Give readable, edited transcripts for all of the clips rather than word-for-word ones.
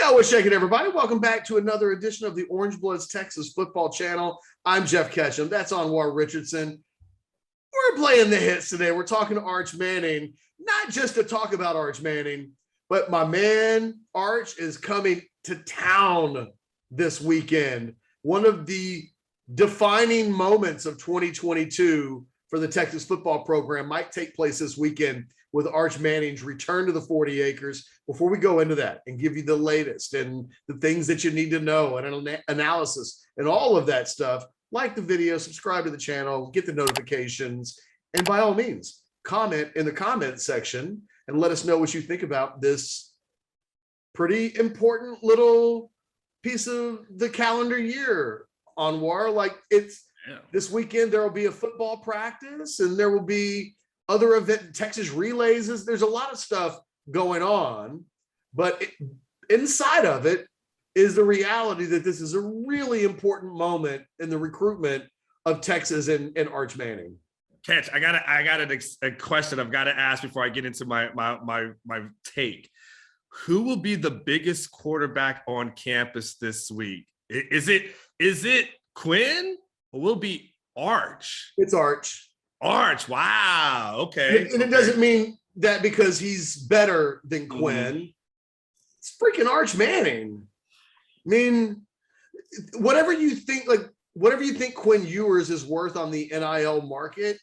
Yo, what's shaking, everybody? Welcome back to another edition of the Orange Bloods Texas Football Channel. I'm Jeff Ketchum. That's Anwar Richardson. We're playing the hits today. We're talking to Arch Manning, not just to talk about Arch Manning, but my man Arch is coming to town this weekend. One of the defining moments of 2022 for the Texas football program might take place this weekend with Arch Manning's return to the 40 acres. Before we go into that and give you the latest and the things that you need to know and an analysis and all of that stuff, like the video, subscribe to the channel, get the notifications, and by all means, comment in the comment section and let us know what you think about this pretty important little piece of the calendar year, Anwar. Like this weekend, there will be a football practice and there will be other event, Texas relays. There's a lot of stuff going on, but inside of it is the reality that this is a really important moment in the recruitment of Texas and Arch Manning. Catch, I got a question I've got to ask before I get into my take. Who will be the biggest quarterback on campus this week? Is it Quinn or will it be Arch? It's Arch. Arch, wow, okay. And it doesn't mean that because he's better than Quinn. Mm-hmm. It's freaking Arch Manning. I mean, whatever you think Quinn Ewers is worth on the NIL market,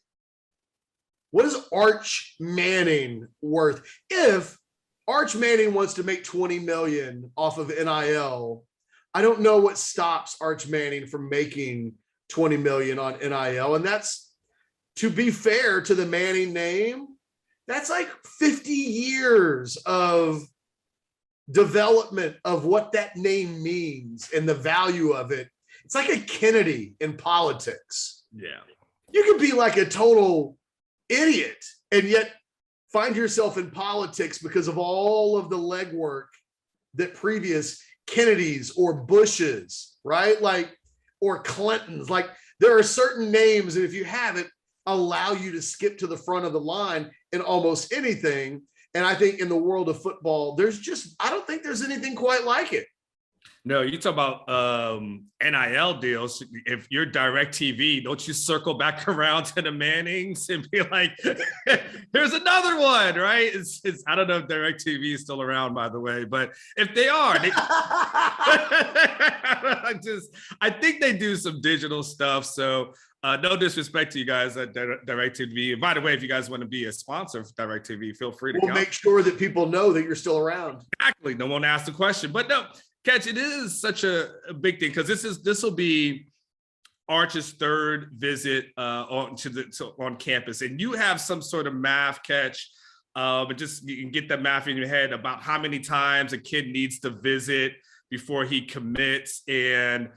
what is Arch Manning worth? If Arch Manning wants to make $20 million off of NIL, I don't know what stops Arch Manning from making $20 million on NIL. And that's, to be fair to the Manning name, that's like 50 years of development of what that name means and the value of it. It's like a Kennedy in politics. Yeah. You can be like a total idiot and yet find yourself in politics because of all of the legwork that previous Kennedys or Bushes, right? Like, or Clintons. Like, there are certain names that if you have it, allow you to skip to the front of the line in almost anything. And I think in the world of football, I don't think there's anything quite like it. No, you talk about NIL deals. If you're DirecTV, don't you circle back around to the Mannings and be like, here's another one, right? It's I don't know if DirecTV is still around, by the way, but if they are, I think they do some digital stuff. So no disrespect to you guys at DirecTV. And by the way, if you guys want to be a sponsor of DirecTV, feel free to We'll make sure that people know that you're still around. Exactly. No one asked the question, but no. Catch, it is such a big thing because this will be Arch's third visit on campus, and you have some sort of math, Catch, but just you can get that math in your head about how many times a kid needs to visit before he commits, and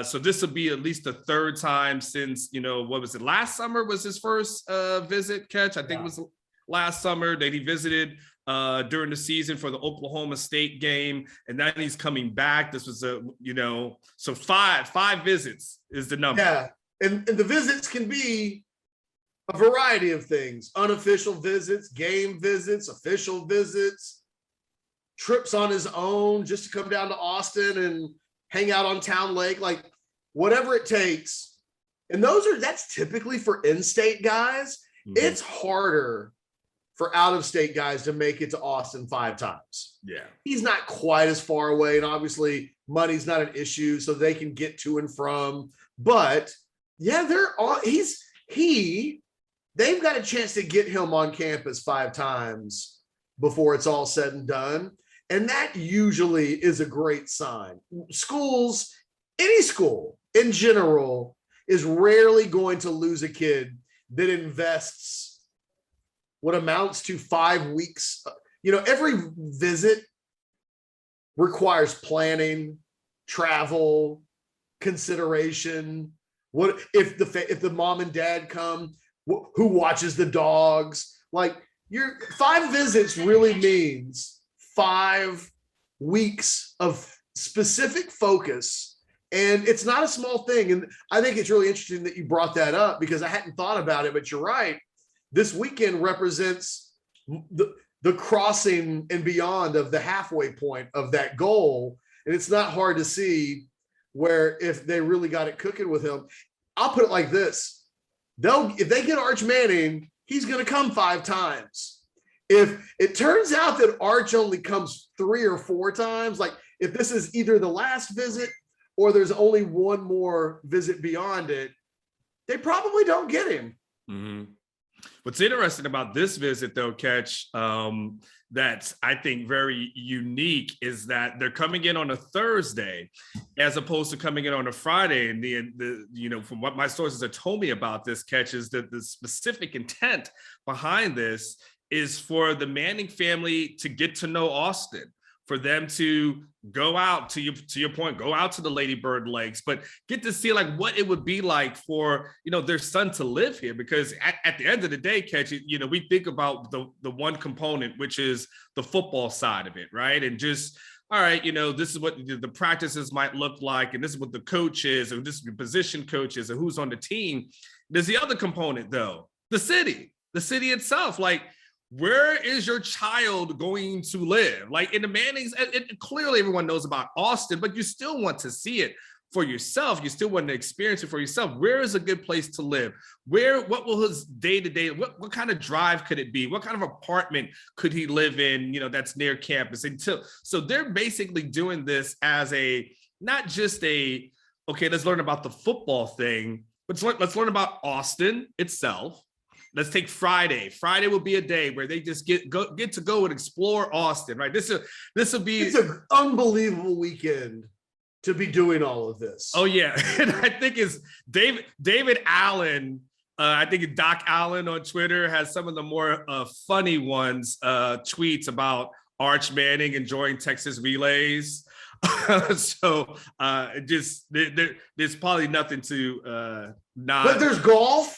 so this will be at least the third time since what was it, last summer was his first visit, Catch. I think it was last summer that he visited during the season for the Oklahoma State game, and then he's coming back. This was so five visits is the number. Yeah, and the visits can be a variety of things: unofficial visits, game visits, official visits, trips on his own just to come down to Austin and hang out on Town Lake, like whatever it takes. And that's typically for in-state guys. Mm-hmm. It's harder for out-of-state guys to make it to Austin 5 times. Yeah. He's not quite as far away, and obviously money's not an issue, so they can get to and from. But yeah, they've got a chance to get him on campus 5 times before it's all said and done. And that usually is a great sign. Schools, any school in general, is rarely going to lose a kid that invests what amounts to 5 weeks. Every visit requires planning, travel, consideration. What if the mom and dad come? Who watches the dogs? Like, your 5 visits really means 5 weeks of specific focus. And it's not a small thing. And I think it's really interesting that you brought that up because I hadn't thought about it, but you're right. This weekend represents the crossing and beyond of the halfway point of that goal. And it's not hard to see where if they really got it cooking with him. I'll put it like this. If they get Arch Manning, he's going to come 5 times. If it turns out that Arch only comes 3 or 4 times, like if this is either the last visit or there's only one more visit beyond it, they probably don't get him. Mm-hmm. What's interesting about this visit, though, Catch, that's I think very unique is that they're coming in on a Thursday as opposed to coming in on a Friday. And the from what my sources have told me about this, Catch, is that the specific intent behind this is for the Manning family to get to know Austin, for them to go out to your point, go out to the Lady Bird Lakes, but get to see like what it would be like for, their son to live here. Because at the end of the day, Catch, we think about the one component, which is the football side of it, right? And just, all right, this is what the practices might look like, and this is what the coach is, and this is the position coaches, and who's on the team. There's the other component, though, the city itself. Like, where is your child going to live? Like in the Mannings, clearly everyone knows about Austin, but you still want to see it for yourself. You still want to experience it for yourself. Where is a good place to live? What will his day-to-day, what kind of drive could it be? What kind of apartment could he live in, that's near campus? So they're basically doing this as not just okay, let's learn about the football thing, but let's learn about Austin itself. Let's take Friday. Friday will be a day where they just get to go and explore Austin, right? This will be. It's an unbelievable weekend to be doing all of this. Oh yeah, and I think it's David Allen. I think Doc Allen on Twitter has some of the more funny ones, tweets about Arch Manning enjoying Texas relays. So there's probably nothing to not. But there's golf.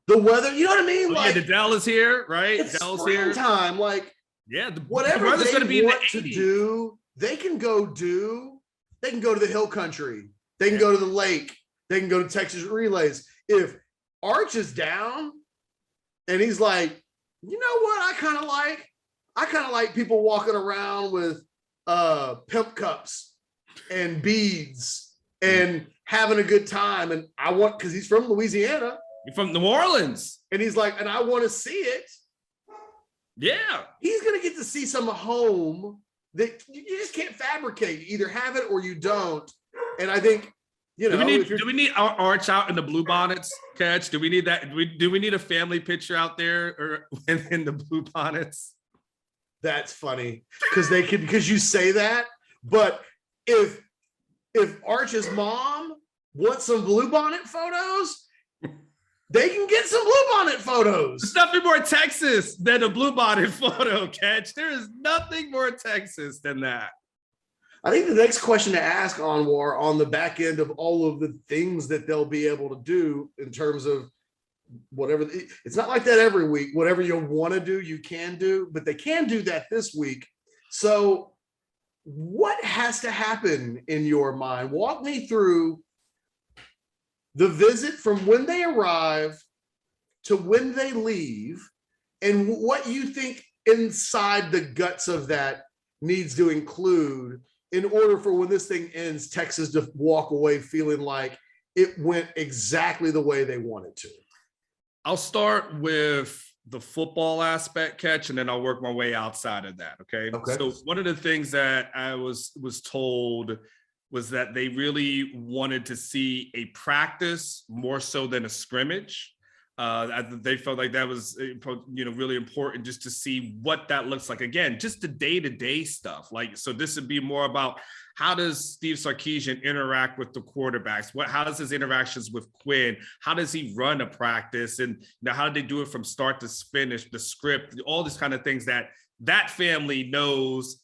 The weather, you know what I mean? Like, the Dell is here, right? It's Dell's springtime. here. Like, yeah, whatever they want to do, they can go do. They can go to the hill country. They can go to the lake. They can go to Texas relays. If Arch is down and he's like, you know what I kind of like people walking around with pimp cups and beads and having a good time. And because he's from Louisiana. You're from New Orleans. And he's like, and I want to see it. Yeah. He's going to get to see some home that you just can't fabricate. You either have it or you don't. And I think, do we need our Arch out in the blue bonnets, Catch? Do we need that? Do we need a family picture out there or in the blue bonnets? That's funny because you say that. But if Arch's mom wants some blue bonnet photos, they can get some blue bonnet photos. There's nothing more Texas than a blue bonnet photo, Catch. There is nothing more Texas than that. I think the next question to ask, Anwar, on the back end of all of the things that they'll be able to do in terms of whatever, it's not like that every week. Whatever you want to do, you can do, but they can do that this week. So what has to happen in your mind? Walk me through the visit from when they arrive to when they leave, and what you think inside the guts of that needs to include in order for when this thing ends, Texas to walk away feeling like it went exactly the way they wanted to. I'll start with the football aspect, Catch, and then I'll work my way outside of that. Okay. So one of the things that I was told was that they really wanted to see a practice more so than a scrimmage. They felt like that was, really important just to see what that looks like. Again, just the day-to-day stuff. Like, so this would be more about how does Steve Sarkisian interact with the quarterbacks? How does his interactions with Quinn? How does he run a practice? And how do they do it from start to finish, the script, all these kind of things that family knows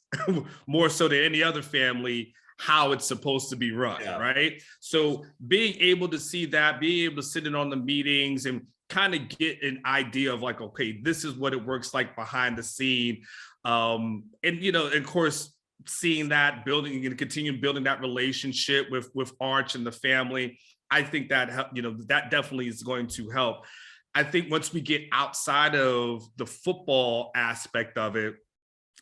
more so than any other family how it's supposed to be run, right? So being able to see that, being able to sit in on the meetings and kind of get an idea of like, okay, this is what it works like behind the scene. And, of course, seeing that building and continue building that relationship with Arch and the family, I think that, that definitely is going to help. I think once we get outside of the football aspect of it,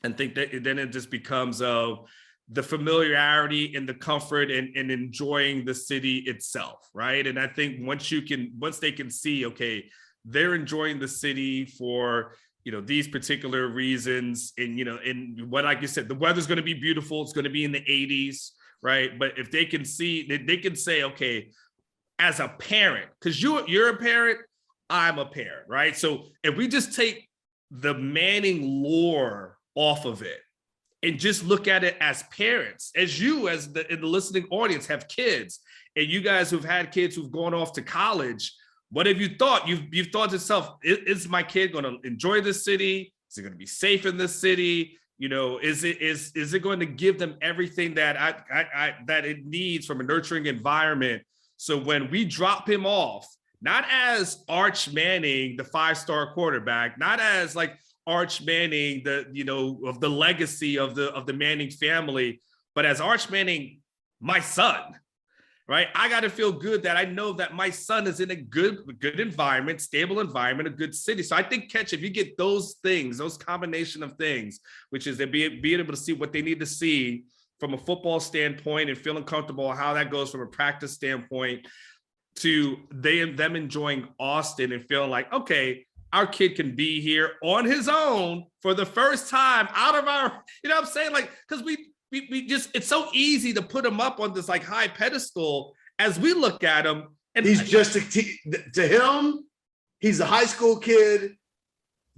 and think that then it just becomes the familiarity and the comfort and enjoying the city itself, right? And I think once they can see, okay, they're enjoying the city for these particular reasons, and and what, like you said, the weather's going to be beautiful, it's going to be in the 80s, right? But if they can see, they can say, okay, as a parent, because you're a parent, I'm a parent, right? So if we just take the Manning lore off of it and just look at it as parents, as you, in the listening audience, have kids, and you guys who've had kids who've gone off to college, what have you thought? You've thought to yourself, is my kid going to enjoy this city? Is it going to be safe in this city? Is it going to give them everything that that it needs from a nurturing environment? So when we drop him off, not as Arch Manning, the 5-star quarterback, not as like Arch Manning, of the legacy of the Manning family, but as Arch Manning, my son, right? I got to feel good that I know that my son is in a good environment, stable environment, a good city. So I think, Catch, if you get those things, those combination of things, which is being able to see what they need to see from a football standpoint and feeling comfortable how that goes from a practice standpoint, to them enjoying Austin and feeling like, okay, our kid can be here on his own for the first time out of our, what I'm saying? Like, because we just, it's so easy to put him up on this like high pedestal as we look at him. And he's just, to him, he's a high school kid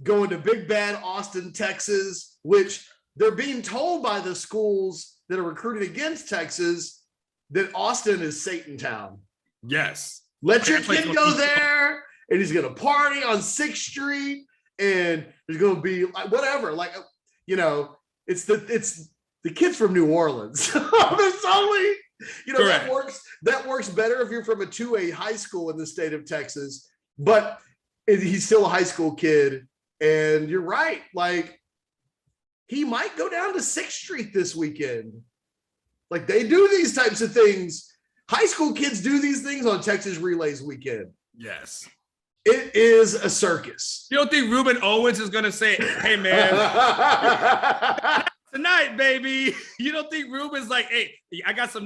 going to big bad Austin, Texas, which they're being told by the schools that are recruiting against Texas that Austin is Satan town. Yes. Let your kid go there, and he's going to party on 6th Street, and there's going to be like whatever. Like, it's the kids from New Orleans. There's only, that works better if you're from a 2A high school in the state of Texas, but he's still a high school kid. And you're right. Like, he might go down to 6th Street this weekend. Like, they do these types of things. High school kids do these things on Texas Relays weekend. Yes. It is a circus. You don't think Ruben Owens is going to say, hey, man, tonight, baby? You don't think Ruben's like, hey, I got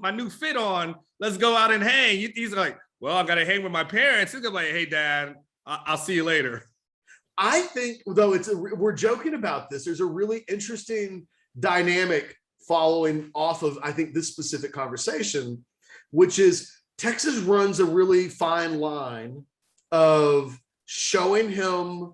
my new fit on. Let's go out and hang. He's like, well, I got to hang with my parents. He's going to be like, hey, Dad, I'll see you later. I think, though, we're joking about this. There's a really interesting dynamic following off of, I think, this specific conversation, which is Texas runs a really fine line of showing him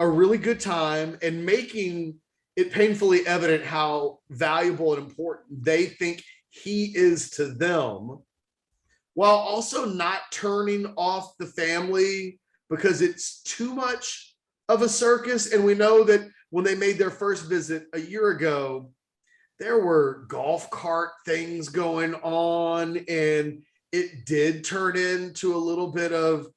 a really good time and making it painfully evident how valuable and important they think he is to them, while also not turning off the family because it's too much of a circus. And we know that when they made their first visit a year ago, there were golf cart things going on, and it did turn into a little bit of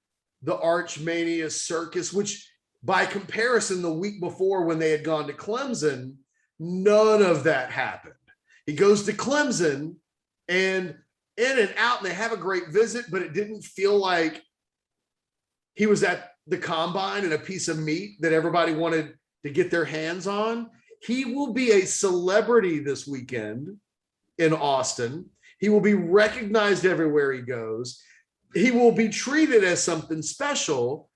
the Archmania circus, which by comparison, the week before when they had gone to Clemson, none of that happened. He goes to Clemson and in and out, and they have a great visit, but it didn't feel like he was at the combine and a piece of meat that everybody wanted to get their hands on. He will be a celebrity this weekend in Austin. He will be recognized everywhere he goes. He will be treated as something special.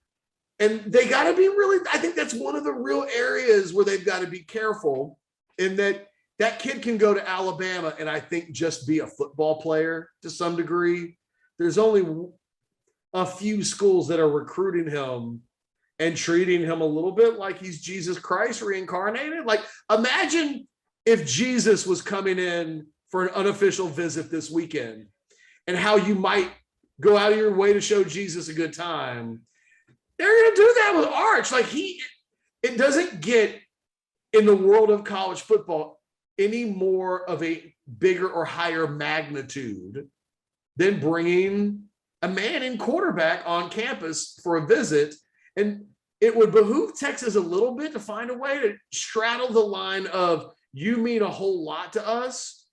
And they got to be really, I think that's one of the real areas where they've got to be careful, in that kid can go to Alabama and I think just be a football player to some degree. There's only a few schools that are recruiting him and treating him a little bit like he's Jesus Christ reincarnated. Like, imagine if Jesus was coming in for an unofficial visit this weekend, and how you might go out of your way to show Jesus a good time. They're going to do that with Arch. Like, it doesn't get in the world of college football any more of a bigger or higher magnitude than bringing a Manning quarterback on campus for a visit. And it would behoove Texas a little bit to find a way to straddle the line of, you mean a whole lot to us,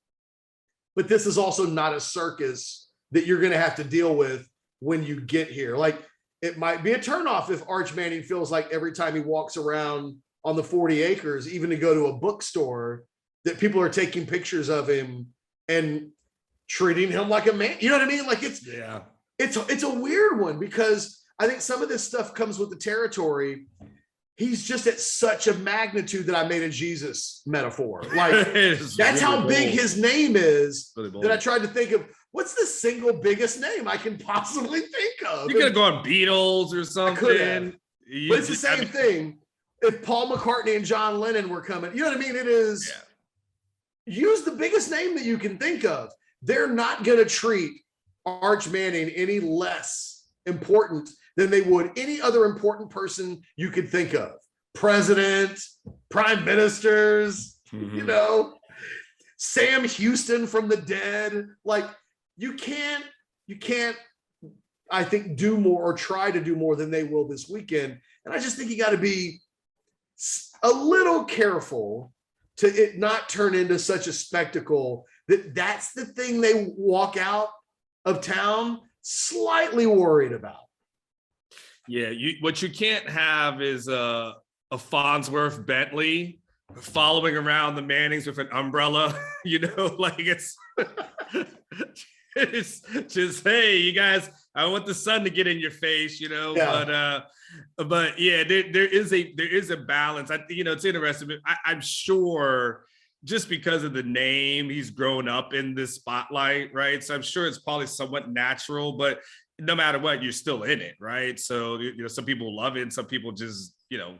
but this is also not a circus that you're going to have to deal with when you get here. Like, it might be a turnoff if Arch Manning feels like every time he walks around on the 40 acres, even to go to a bookstore, that people are taking pictures of him and treating him like a man. You know what I mean? Like it's a weird one, because I think some of this stuff comes with the territory. He's just at such a magnitude that I made a Jesus metaphor. Like that's really how big his name is, really that I tried to think of what's the single biggest name I can possibly think of. You could have gone Beatles or something. But it's the same thing. If Paul McCartney and John Lennon were coming, you know what I mean? It is use the biggest name that you can think of. They're not going to treat Arch Manning any less important than they would any other important person you could think of. President, prime ministers, you know, Sam Houston from the dead. Like you can't, I think, do more or try to do more than they will this weekend. And I just think you got to be a little careful to it not turn into such a spectacle that's the thing they walk out of town slightly worried about. Yeah, what you can't have is a Farnsworth Bentley following around the Mannings with an umbrella, you know, like it's just, hey, you guys, I want the sun to get in your face, you know, but yeah, there is a balance. You know, it's interesting. I'm sure just because of the name, he's grown up in this spotlight, right? So I'm sure it's probably somewhat natural, but no matter what, you're still in it, right? So, you know, some people love it, and some people just, you know,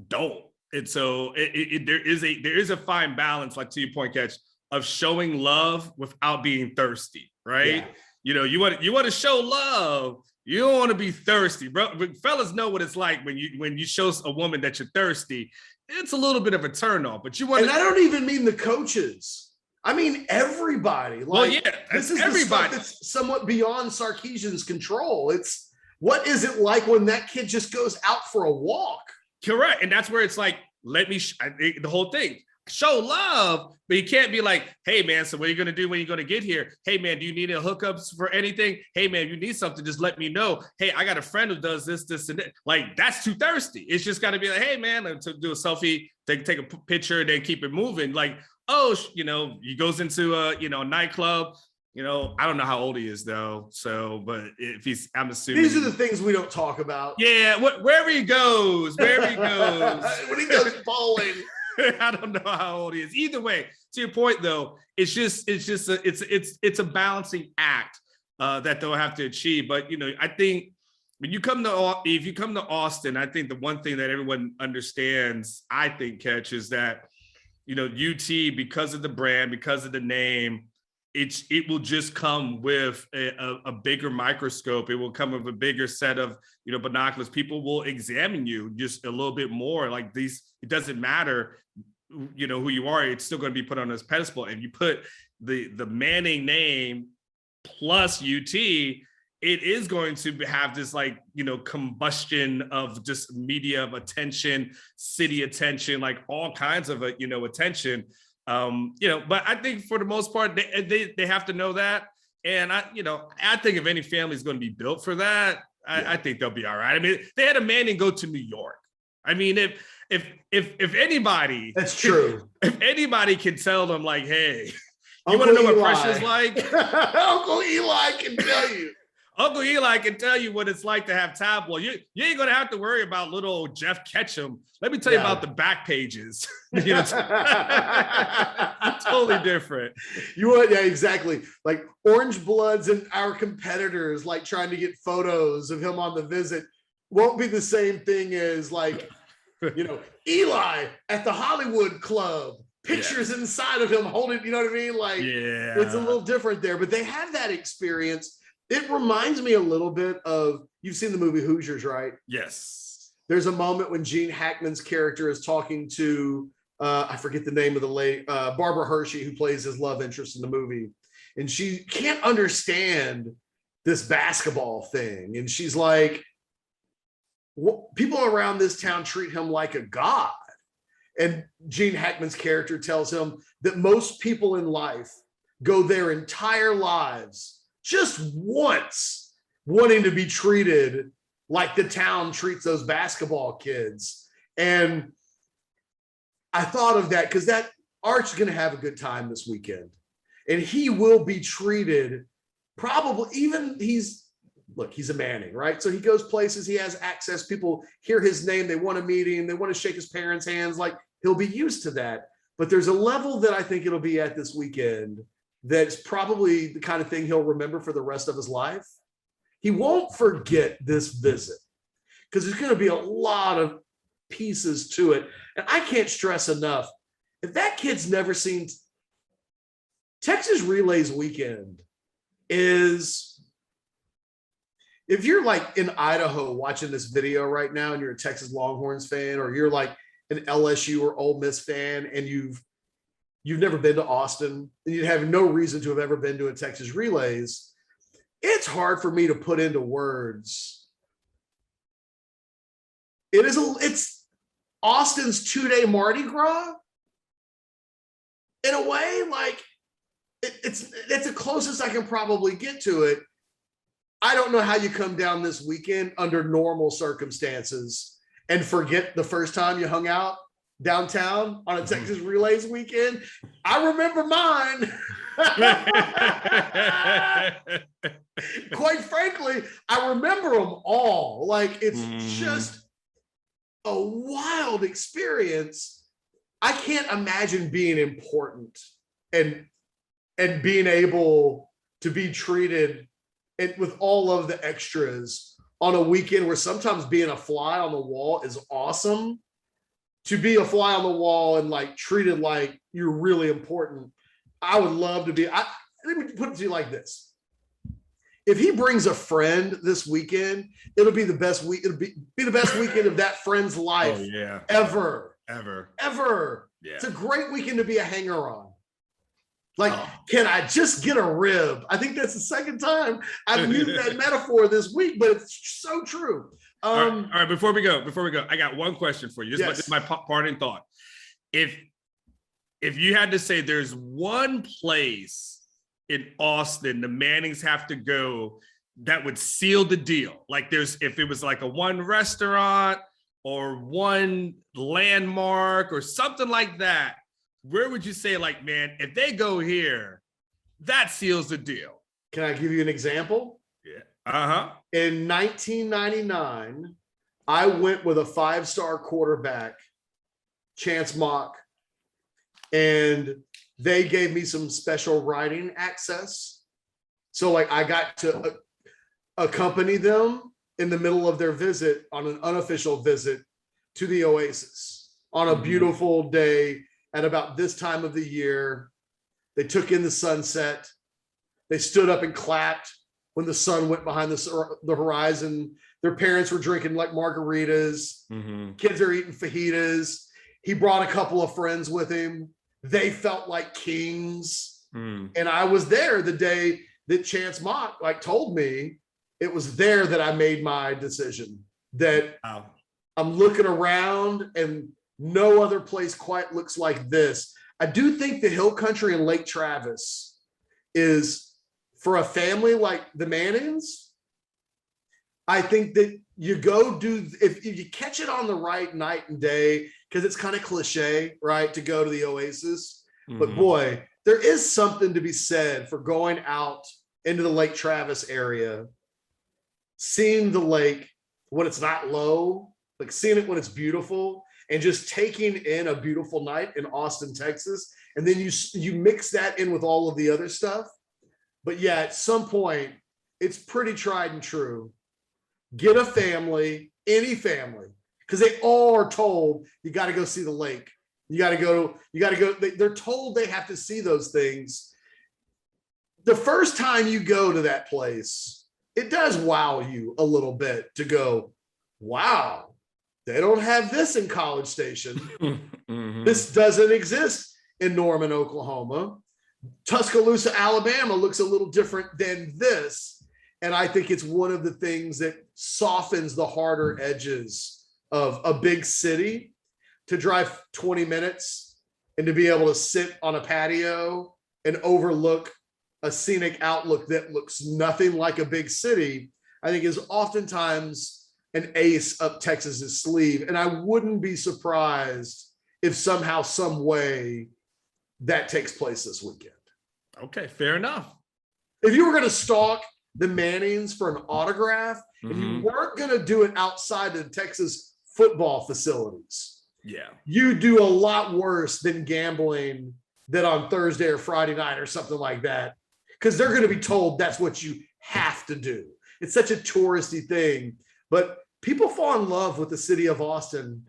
don't. And so there is a fine balance, like to your point, Catch, of showing love without being thirsty, right? Yeah. You know, you want to show love. You don't want to be thirsty, bro. But fellas know what it's like when you show a woman that you're thirsty. It's a little bit of a turn off, but you want. And I don't even mean the coaches. I mean everybody. Like, well, yeah, this is everybody. That's somewhat beyond Sarkisian's control. It's what is it like when that kid just goes out for a walk? Correct, and that's where it's like, let me the whole thing. Show love, but you can't be like, hey man, so what are you gonna do when you're gonna get here? Hey man, do you need a hookups for anything? Hey man, if you need something, just let me know. Hey, I got a friend who does this, and that. Like, that's too thirsty. It's just gotta be like, hey man, to do a selfie, take a picture, and then keep it moving. Like, oh, you know, he goes into a nightclub. You know, I don't know how old he is though. So, but if I'm assuming these are the things we don't talk about. Yeah, wherever he goes, when he goes bowling. I don't know how old he is. Either way, to your point though, it's a balancing act that they'll have to achieve. But you know, I think if you come to Austin, I think the one thing that everyone understands, I think, Catch, is that, you know, UT, because of the brand, because of the name, it will just come with a bigger microscope. It will come with a bigger set of, you know, binoculars. People will examine you just a little bit more. Like these, it doesn't matter, you know, who you are. It's still going to be put on this pedestal. And you put the Manning name plus UT, it is going to have this, like, you know, combustion of just media of attention, city attention, like all kinds of, you know, attention. You know, but I think for the most part, they have to know that. And I think if any family is going to be built for that, I think they'll be all right. I mean, they had a Manning go to New York. I mean, if anybody, that's true. If anybody can tell them, like, hey, you want to know what pressure's like? Uncle Eli can tell you. Uncle Eli can tell you what it's like to have tabloid. You ain't gonna have to worry about little Jeff Ketchum. Let me tell you about the back pages. You know, totally different. Yeah, exactly. Like Orange Bloods and our competitors, like trying to get photos of him on the visit, won't be the same thing as, like, you know, Eli at the Hollywood Club. Pictures inside of him holding, you know what I mean? Like, it's a little different there, but they have that experience. It reminds me a little bit of, you've seen the movie Hoosiers, right? Yes. There's a moment when Gene Hackman's character is talking to, I forget the name of the lady, Barbara Hershey, who plays his love interest in the movie. And she can't understand this basketball thing. And she's like, people around this town treat him like a god. And Gene Hackman's character tells him that most people in life go their entire lives just once wanting to be treated like the town treats those basketball kids. And I thought of that because that Arch's going to have a good time this weekend, and he will be treated probably even he's a Manning, right? So he goes places, he has access. People hear his name, they want to meet him, they want to shake his parents' hands. Like he'll be used to that. But there's a level that I think it'll be at this weekend that's probably the kind of thing he'll remember for the rest of his life. He won't forget this visit because there's going to be a lot of pieces to it. And I can't stress enough, if that kid's never seen Texas Relays weekend is, if you're like in Idaho watching this video right now and you're a Texas Longhorns fan, or you're like an LSU or Ole Miss fan and you've never been to Austin and you have no reason to have ever been to a Texas Relays, it's hard for me to put into words. It's Austin's 2-day Mardi Gras in a way. Like it's the closest I can probably get to it. I don't know how you come down this weekend under normal circumstances and forget the first time you hung out downtown on a Texas Relays weekend. I remember mine. Quite frankly, I remember them all. Like it's just a wild experience. I can't imagine being important and being able to be treated and with all of the extras on a weekend where sometimes being a fly on the wall is awesome. To be a fly on the wall and like treated like you're really important. I would love to be. Let me put it to you like this. If he brings a friend this weekend, it'll be the best week. It'll be the best weekend of that friend's life ever. Yeah. It's a great weekend to be a hanger on. Like, can I just get a rib? I think that's the second time I've used that metaphor this week, but it's so true. All right. Before we go, I got one question for you. This is my parting thought. If you had to say there's one place in Austin the Mannings have to go that would seal the deal, like if it was like a one restaurant or one landmark or something like that, where would you say, like, man, if they go here, that seals the deal? Can I give you an example? Yeah. In 1999, I went with a 5-star quarterback, Chance Mock, and they gave me some special writing access. So like I got to accompany them in the middle of their visit on an unofficial visit to the Oasis on a beautiful day at about this time of the year. They took in the sunset. They stood up and clapped when the sun went behind the horizon. Their parents were drinking like margaritas. Kids are eating fajitas. He brought a couple of friends with him. They felt like kings. And I was there the day that Chance Mock like told me. It was there that I made my decision that I'm looking around and no other place quite looks like this. I do think the Hill Country in Lake Travis is, for a family like the Mannings, I think that you go if you catch it on the right night and day, because it's kind of cliche, right, to go to the Oasis. But boy, there is something to be said for going out into the Lake Travis area, seeing the lake when it's not low, like seeing it when it's beautiful, and just taking in a beautiful night in Austin, Texas. And then you mix that in with all of the other stuff. But yeah, at some point, it's pretty tried and true. Get a family, any family, because they all are told you got to go see the lake. You got to go. They're told they have to see those things. The first time you go to that place, it does wow you a little bit to go, wow, they don't have this in College Station. This doesn't exist in Norman, Oklahoma. Tuscaloosa, Alabama looks a little different than this. And I think it's one of the things that softens the harder edges of a big city, to drive 20 minutes and to be able to sit on a patio and overlook a scenic outlook that looks nothing like a big city, I think is oftentimes an ace up Texas's sleeve. And I wouldn't be surprised if somehow, some way that takes place this weekend. Okay, fair enough. If you were going to stalk the Mannings for an autograph, and you weren't going to do it outside the Texas football facilities, you do a lot worse than gambling that on Thursday or Friday night or something like that, because they're going to be told that's what you have to do. It's such a touristy thing, but people fall in love with the city of Austin.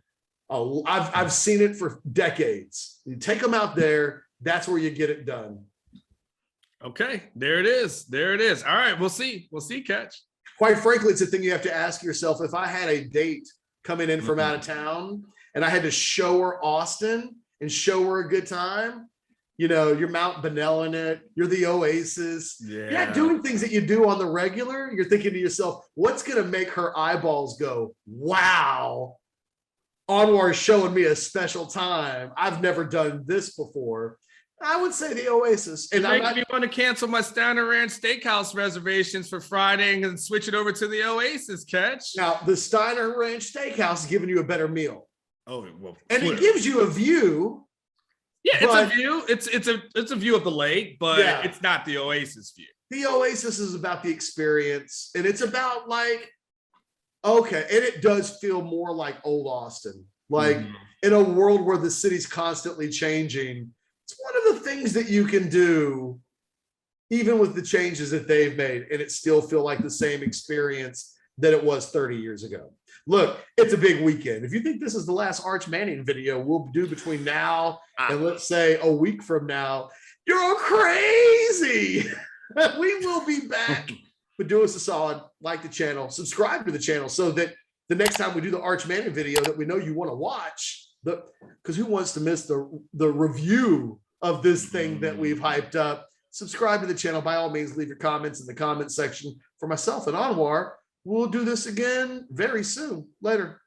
I've seen it for decades. You take them out there, that's where you get it done. Okay, there it is. There it is. All right, we'll see. We'll see, Catch. Quite frankly, it's a thing you have to ask yourself. If I had a date coming in from out of town and I had to show her Austin and show her a good time, you know, you're Mount Benel in it, you're the Oasis. Yeah, doing things that you do on the regular, you're thinking to yourself, what's going to make her eyeballs go, wow, Anwar is showing me a special time. I've never done this before. I would say the Oasis. And making me want to cancel my Steiner Ranch Steakhouse reservations for Friday and switch it over to the Oasis, Catch. Now, the Steiner Ranch Steakhouse is giving you a better meal. Oh, well, and it gives you a view. Yeah, it's a view. It's a view of the lake, but it's not the Oasis view. The Oasis is about the experience, and it's about like, okay, and it does feel more like old Austin. Like in a world where the city's constantly changing, it's one of the things that you can do, even with the changes that they've made, and it still feel like the same experience that it was 30 years ago. Look, it's a big weekend. If you think this is the last Arch Manning video we'll do between now and let's say a week from now, you're crazy. We will be back. But do us a solid, like the channel, subscribe to the channel so that the next time we do the Arch Manning video that we know you want to watch, because who wants to miss the review of this thing that we've hyped up? Subscribe to the channel. By all means, leave your comments in the comment section. For myself and Anwar, we'll do this again very soon. Later.